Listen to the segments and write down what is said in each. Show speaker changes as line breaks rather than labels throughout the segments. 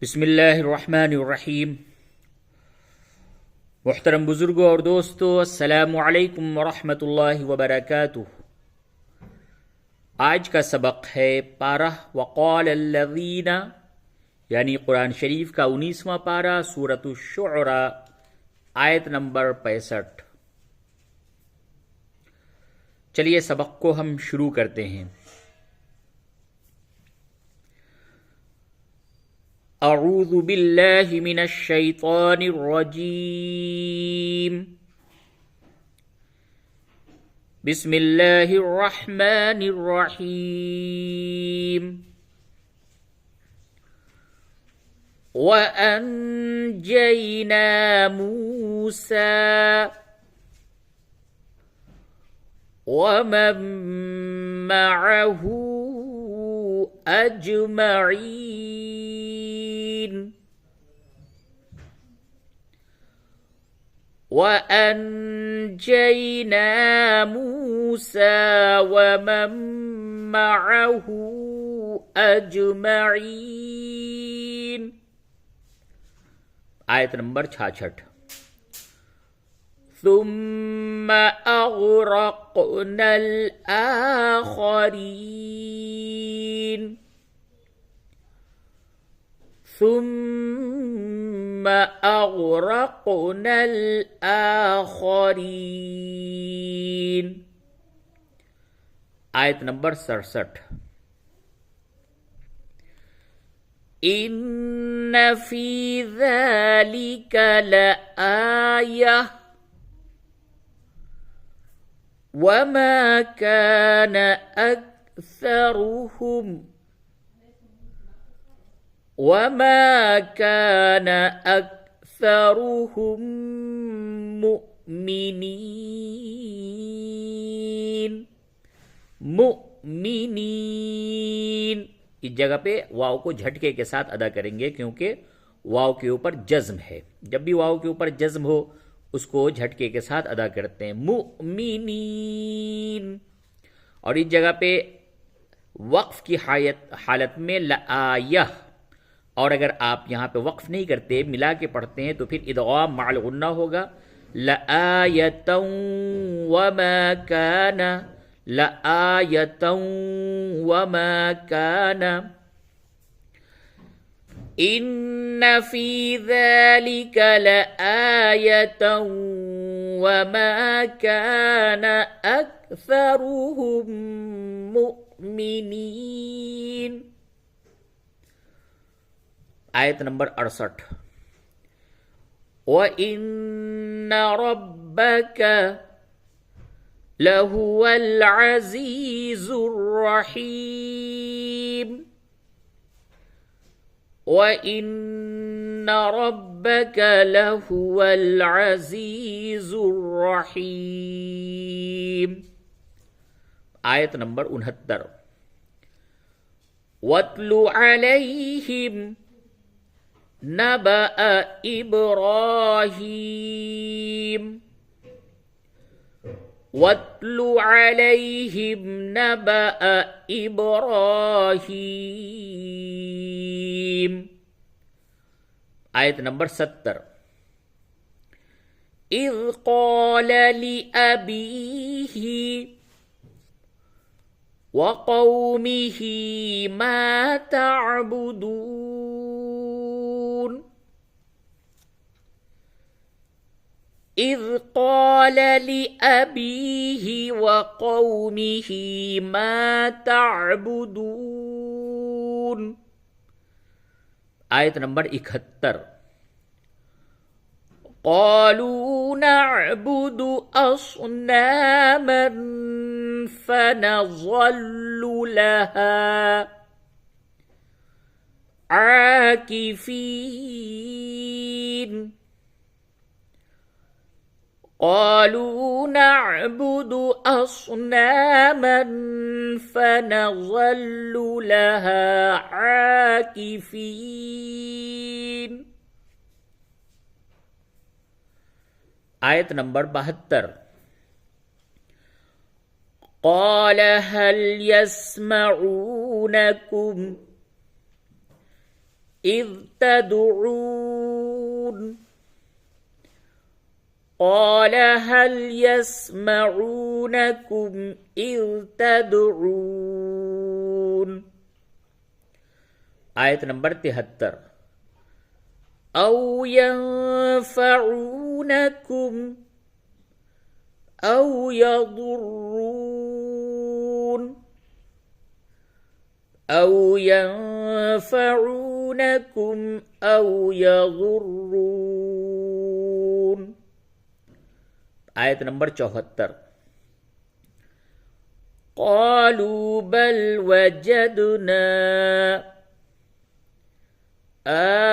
बिस्मिल्लाहिर्रहमानिर्रहीम। मुहतरम बुजुर्गों और दोस्तों, अस्सलामु अलैकुम वरहमतुल्लाहि वबरकातुह। आज का सबक है पारा वक़ाल अल्लज़ीना, यानी कुरान शरीफ का 19वां पारा, सूरतुश शुअरा, आयत नंबर 65। चलिए सबक को हम शुरू करते हैं। अऊज़ु बिल्लाहि मिनश शैतानिर रजीम। बिस्मिल्लाहिर रहमानिर रहीम। व अंजयना मूसा वमन मअहू अजमईन। वअंजयना मूसा वमन मअहू अजमईन। आयत नंबर 66। सुम्मा अग़रक़नल आख़रीन। सुम्मा अग़रक़नल आख़रीन। आयत नंबर 67। इन्न फी ज़ालिका लआयह वमा कान अक्सरुहुम मुमिनीन। मुमिनीन इस जगह पे वाव को झटके के साथ अदा करेंगे, क्योंकि वाव के ऊपर जज्म है। जब भी वाव के ऊपर जज्म हो उसको झटके के साथ अदा करते हैं, मुमिनीन। और इस जगह पे वक्फ की हालत में लआयह, और अगर आप यहाँ पे वक्फ नहीं करते, मिला के पढ़ते हैं, तो फिर इदगाम मअल गुन्ना होगा। लआयतन वमा काना, लआयतन वमा काना। इन्न फी ज़ालिका लआयतन वमा काना अक्सरुहुम मुमिनीन। आयत नंबर 68। व इन्न रब्बक लहुवल अज़ीज़ुर रहीम। व इन्न रब्बक लहुवल अज़ीज़ुर रहीम। आयत नंबर 69। वत्लु अलैहिम नबअ इब्राहीम। वत्लु अलैहिम नबअ इब्राहीम। आयत नंबर 70। इज़ क़ाल लिअबीही वक़ौमिही मा तअबुदून। इज़ क़ाल लिअबीही वक़ौमिही मा तअबुदून। आयत नंबर 71। क़ालू नअबुदु अस्नामन फनज़ल्लु लहा आकिफीन। क़ालू नअबुदु अस्नामन फनज़ल्लु लहा आकिफीन। आयत नंबर 72। क़ाल हल यस्मऊनकुम إذ تدعون قال هل يسمعونكم إذ تدعون. आयत नंबर 73 أو ينفعونكم أو يضرون أو ينفعونكم أو يضرون. आयत नंबर 74 قالوا بل وجدنا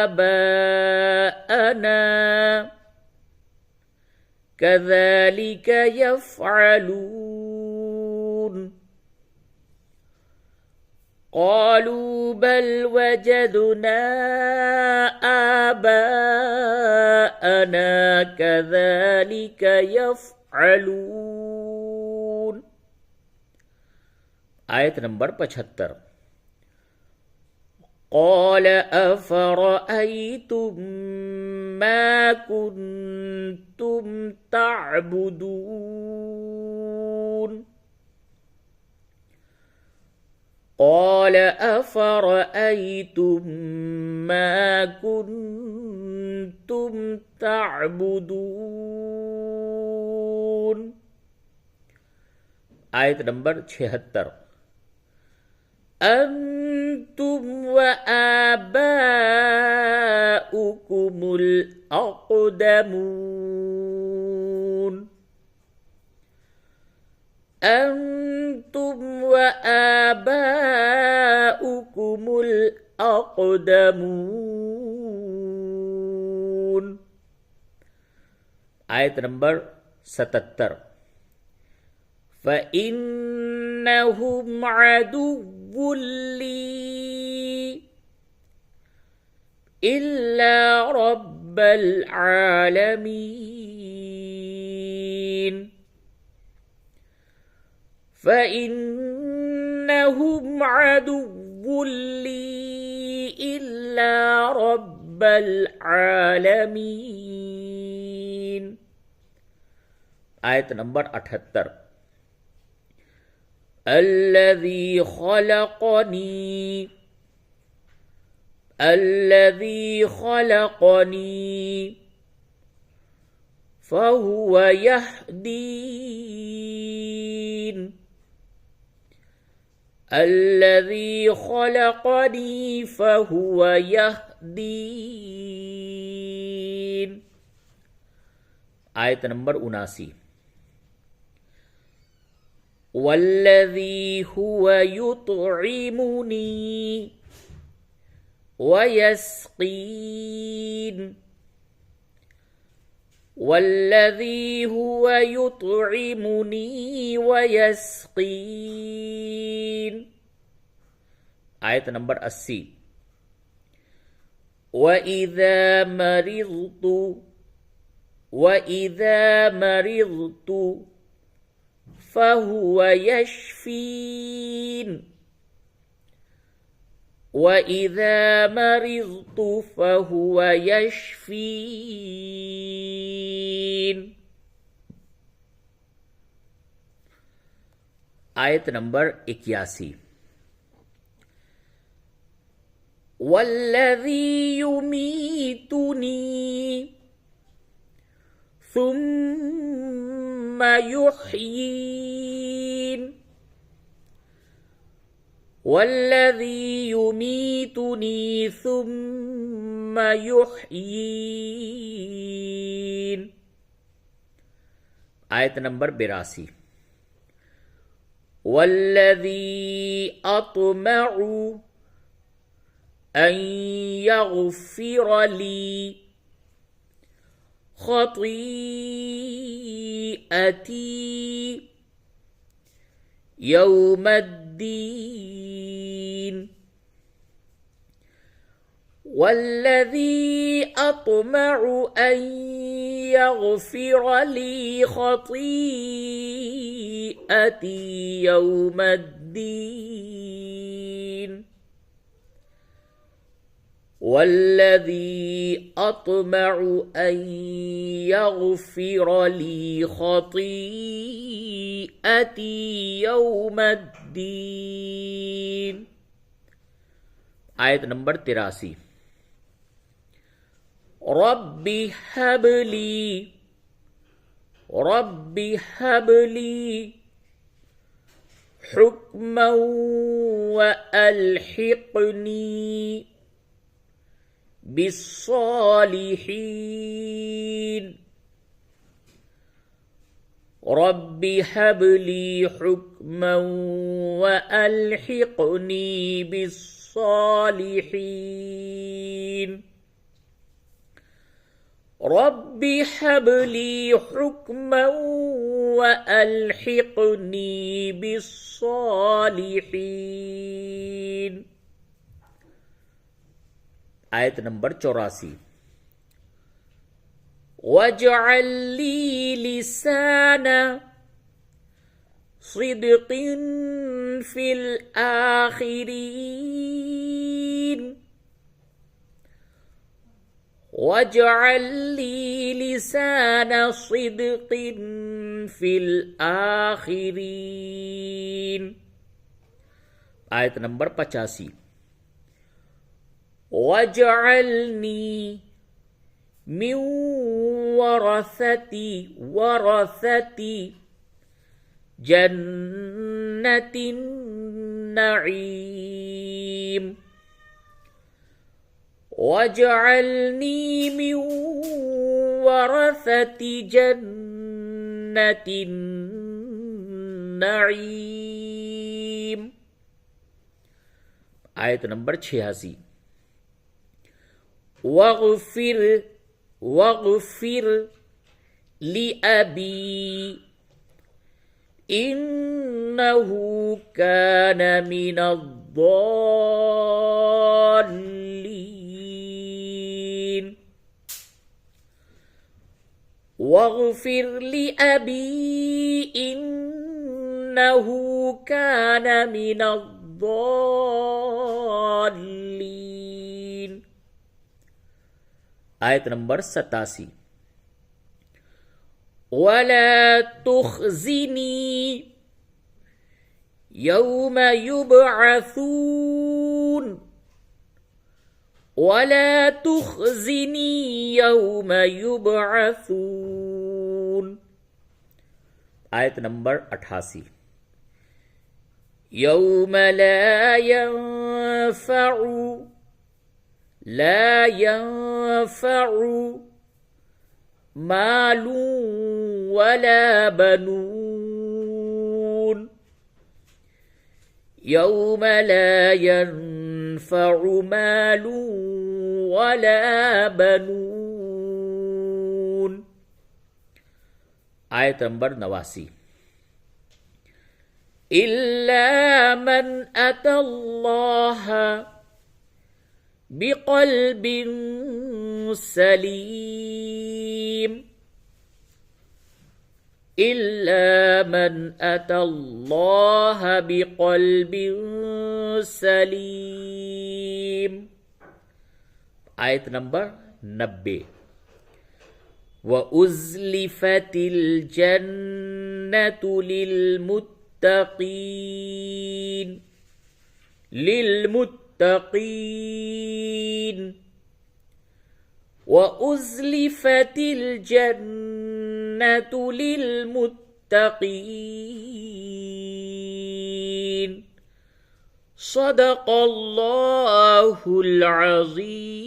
آباءنا كذلك يفعلون. قالوا بل وجدنا آباءنا كذلك يفعلون. आयत नंबर 75 قال أفرأيتم ما كنتم تعبدون قال أفرأيتم ما كنتم تعبدون. आयत नंबर 76 أنتم وآباؤكم الأقدمون أنتم وآباؤكم الأقدمون. आयत नंबर 77 فإنهم عدو لي إلا رب العالمين فإنهم عدو لي إلا رب العالمين. आयत नंबर 78 الذي خلقني فهو يهدين الذي خلقني فهو يهدين. आयत नंबर 79 والذي هو يطعمني ويسقين والذي هو يطعمني ويسقين. आयत नंबर 80 وإذا مرضت فهو يشفين وإذا مرضت فهو يشفين. आयत नंबर 81 والذي يميتني ثم يحيين والذي يميتني ثم يحيين. आयत नंबर 82 والذي أطمع أن يغفر لي خطيئتي يوم الدين والذي أطمع أن يغفر لي خطيئتي يوم الدين वल्लज़ी अत्मउ अन यग़फ़िर ली ख़तीअती यौमद्दीन। आयत नंबर 83। रब्बि हबली हुक्मन व अल्हिक़नी बिस्सालिहीन। रब्बि हबली हुक्मन व अल्हिक़नी बिस्सालिहीन। रब्बि हबली हुक्मन व अल्हिक़नी बिस्सालिहीन। आयत नंबर 84। वजअल ली लिसाना सिद्क़िन फ़िल आख़िरीन। वजअल ली लिसाना सिद्क़िन फ़िल आख़िरीन। आयत नंबर 85। वजअलनी मिन वरसती जन्नतिन नईम। वजअलनी मिन वरसति जन्नतिन नईम। आयत नंबर 86। वग़फ़िर लि अबी इन्नहु कान मिनद्दाल्लीन। वग़फ़िर लि अबी इन्नहु कान मिनद्दाल्लीन। आयत नंबर 87। वला तुख़्ज़िनी यौम युबअसून। वला तुख़्ज़िनी यौम युबअसून। आयत नंबर 88। यौम ला यंफ़अु मालुन वला बनून। यौम ला यंफ़अु मालुन वला बनून। आयत नंबर 89। इल्ला मन अतल्लाह बिक़ल्बिन सलीम। इल्ला मन अतल्लाह बिक़ल्बिन सलीम। आयत नंबर 90। व उज़्लिफ़तिल जन्नतु लिलमुत्तक़ीन। वउज़्लिफ़तिल जन्नतु लिलमुत्तक़ीन। सदक़ल्लाहुल अज़ीम।